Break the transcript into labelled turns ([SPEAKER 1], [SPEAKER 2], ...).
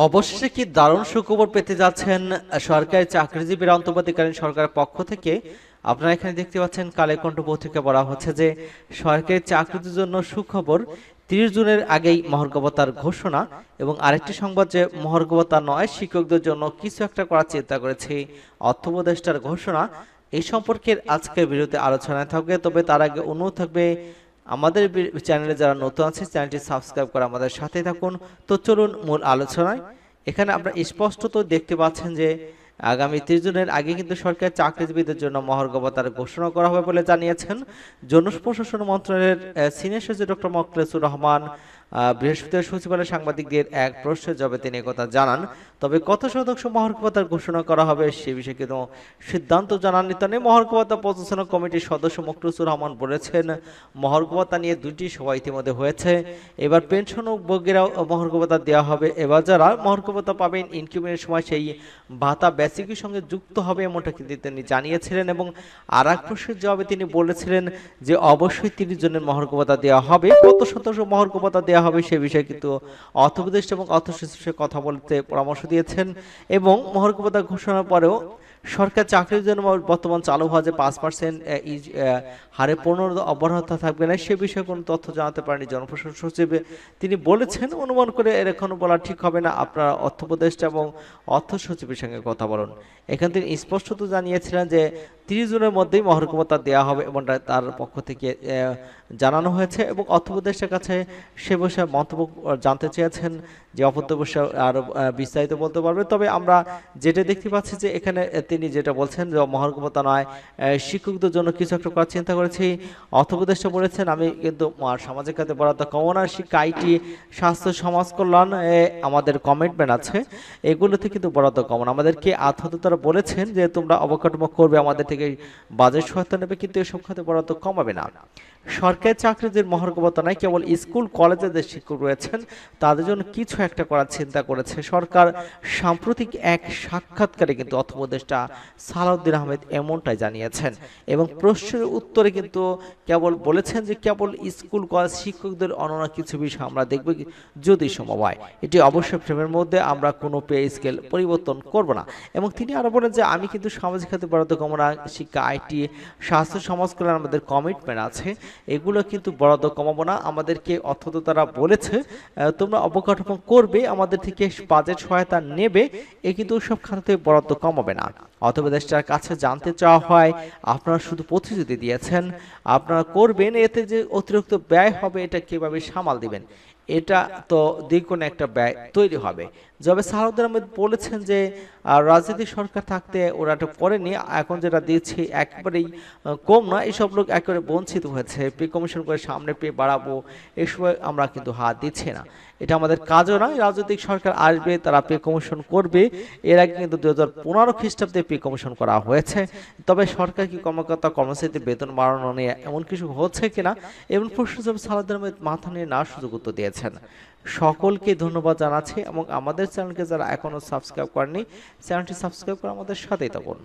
[SPEAKER 1] অবশেষে কি দারুণ সুখবর পেতে যাচ্ছেন সরকারি চাকরিজীবীরা। অন্তর্বর্তীকালীন সরকারের পক্ষ থেকে আপনারা এখানে দেখতে পাচ্ছেন কালেকণ্ঠ পত্রিকা বলা হচ্ছে যে সরকারি চাকরির জন্য সুখবর, 30 জুনের আগেই মহার্ঘভাতার ঘোষণা। এবং আরেকটি সংবাদ যে মহার্ঘভাতা নয়, শিক্ষকদের জন্য কিছু একটা করার চিন্তা করেছে অর্থ উপদেষ্টার ঘোষণা। এই সম্পর্কে আজকের ভিডিওতে আলোচনায় থাকবে, তবে তার আগে অনুরোধ থাকবে আমাদের চ্যানেলে যারা নতুন আছে চ্যানেলটি সাবস্ক্রাইব করে আমাদের সাথে থাকুন। তো চলুন মূল আলোচনায়। এখানে আপনারা স্পষ্টত দেখতে পাচ্ছেন যে আগামী 30 জুনের আগে কিন্তু সরকারি চাকরিজীবীদের জন্য মহার্ঘভাতার ঘোষণা করা হবে বলে জানিয়েছেন জনপ্রশাসন মন্ত্রণালয়ের সিনিয়র সচিব ডক্টর মোখলেছুর রহমান। বৃহস্পতিবার সচিবালয়ে সাংবাদিকদের এক প্রশ্নের জবাবে তিনি কথা জানান। তবে কত শতাংশ মহার্ঘভাতার ঘোষণা করা হবে সে বিষয়ে কিন্তু সিদ্ধান্ত জানাননি তিনি। মহার্ঘভাতা পরিচালনা কমিটির সদস্য মোখলেছুর রহমান বলেছেন, মহার্ঘভাতা নিয়ে দুটি সভা ইতিমধ্যে হয়েছে। এবার পেনশনভোগীরাও মহার্ঘভাতা দেওয়া হবে। এবার যারা মহার্ঘভাতা পাবেন ইনকিউবেশনের সময় সেই ভাতা বেসিকের সঙ্গে যুক্ত হবে, এমনটা কিন্তু তিনি জানিয়েছিলেন। এবং আর এক প্রশ্নের জবাবে তিনি বলেছিলেন যে অবশ্যই 30 জনের মহার্ঘভাতা দেওয়া হবে। কত শতাংশ মহার্ঘভাতা দেওয়া হবে সে বিষয়ে কিন্তু অর্থ উপদেষ্টা এবং অর্থ সচিবের কথা বলতে পরামর্শ দিয়েছেন। এবং মহার্ঘভাতা ঘোষণার পরেও সরকার চাকরির জন্য বর্তমান চালু হওয়া যে 5% হারে অব্যাহত থাকবে না সে বিষয়ে কোনো তথ্য জানাতে পারেনি জনপ্রশাসন সচিব। তিনি বলেছেন, অনুমান করে এরকম বলা ঠিক হবে না, আপনারা অর্থ উপদেষ্টা এবং অর্থ সচিবের সঙ্গে কথা বলুন। এখানে তিনি স্পষ্টত জানিয়েছিলেন যে 30 জনের মধ্যেই মহার্ঘভাতা দেওয়া হবে এবং তার পক্ষ থেকে জানানো হয়েছে। এবং অর্থ উপদেষ্টার কাছে সে বিষয়ে মন্তব্য জানতে চেয়েছেন যে অর্থ উপদেষ্টা আরো বিস্তারিত বলতে পারবে। তবে আমরা যেটা দেখতে পাচ্ছি যে এখানে তিনি যেটা বলছেন যে মহার্ঘভাতা নয়, শিক্ষকদের জন্য কিছু একটা করার চিন্তা করেছি। অর্থ উপদেষ্টা বলেছেন, আমি কিন্তু সামাজিক খাতে বরাদ্দ কমানো না, শিক্ষা, আইটি, স্বাস্থ্য, সমাজ কল্যাণ আমাদের কমিটমেন্ট আছে, এগুলোতে কিন্তু বরাদ্দ কমানো। আমাদেরকে আত্মহত্যা বলেছেন যে তোমরা অবকাঠামো করবে, আমাদের থেকে বাজেট সহায়তা নেবে, কিন্তু এসব খাতে বরাদ্দ কমাবে না। সরকারি চাকরিদের মহার্ঘভাতা নাই, কেবল স্কুল কলেজে যে শিক্ষক রয়েছেন তাদের জন্য কিছু একটা করার চিন্তা করেছে সরকার। সাম্প্রতিক এক সাক্ষাৎকারে কিন্তু অর্থ উপদেষ্টা সালাউদ্দিন আহমেদ এমনটাই জানিয়েছেন। এবং প্রশ্নের উত্তরে কিন্তু কেবল বলেছেন যে কেবল স্কুল কলেজ শিক্ষকদের অনন্য কিছু বিষয় আমরা দেখব যদি সম্ভব হয়। এটি অবশ্যই ফ্রেমের মধ্যে, আমরা কোনো পে স্কেল পরিবর্তন করব না। এবং তিনি আরো বলেন যে আমি কিন্তু সামাজিক খাতে বরাদ্দ কমানো, শিক্ষা, আইটি, স্বাস্থ্য, সমাজ কল্যাণ আমাদের কমিটমেন্ট আছে, এগুলো কিন্তু বরাদ্দ কমাবো না। আমাদেরকে অর্থ তারা বলেছে তোমরা অবকাঠামো করবে, আমাদের থেকে বাজেট সহায়তা নেবে, এ কিন্তু সব খাতে বরাদ্দ কমাবে না। অর্থ উপদেষ্টার কাছে জানতে চাওয়া হয়, আপনারা শুধু প্রতিশ্রুতি দিয়েছেন আপনারা করবেন, এতে যে অতিরিক্ত ব্যয় হবে এটা কিভাবে সামাল দিবেন? এটা তো দ্বিগুণ একটা ব্যয় তৈরি হবে। যবে সালাউদ্দিন আহমেদ বলেছেন যে রাজনীতি সরকার থাকতে ওরা এটা করেনি, এখন যেটা দিচ্ছি একেবারেই কম না, এইসব লোক একেবারে বঞ্চিত হয়েছে, পে কমিশন করে সামনে পে বাড়াবো এই সময় আমরা কিন্তু হাত দিচ্ছি না, এটা আমাদের কাজও নয়। রাজনৈতিক সরকার আসবে, তারা পে কমিশন করবে। এর আগে কিন্তু 2015 খ্রিস্টাব্দে পে কমিশন করা হয়েছে। তবে সরকার কি কর্মকর্তা কর্মচারীদের বেতন বাড়ানো নিয়ে এমন কিছু হচ্ছে কিনা এমন প্রশ্ন সালাউদ্দিন আহমেদ মাথা নিয়ে না সুযোগ উত্তর দিয়েছেন। সকলকে ধন্যবাদ জানাচ্ছি এবং আমাদের চ্যানেলকে যারা এখনো সাবস্ক্রাইব করেনি চ্যানেলটি সাবস্ক্রাইব করে আমাদের সাথেই থাকুন।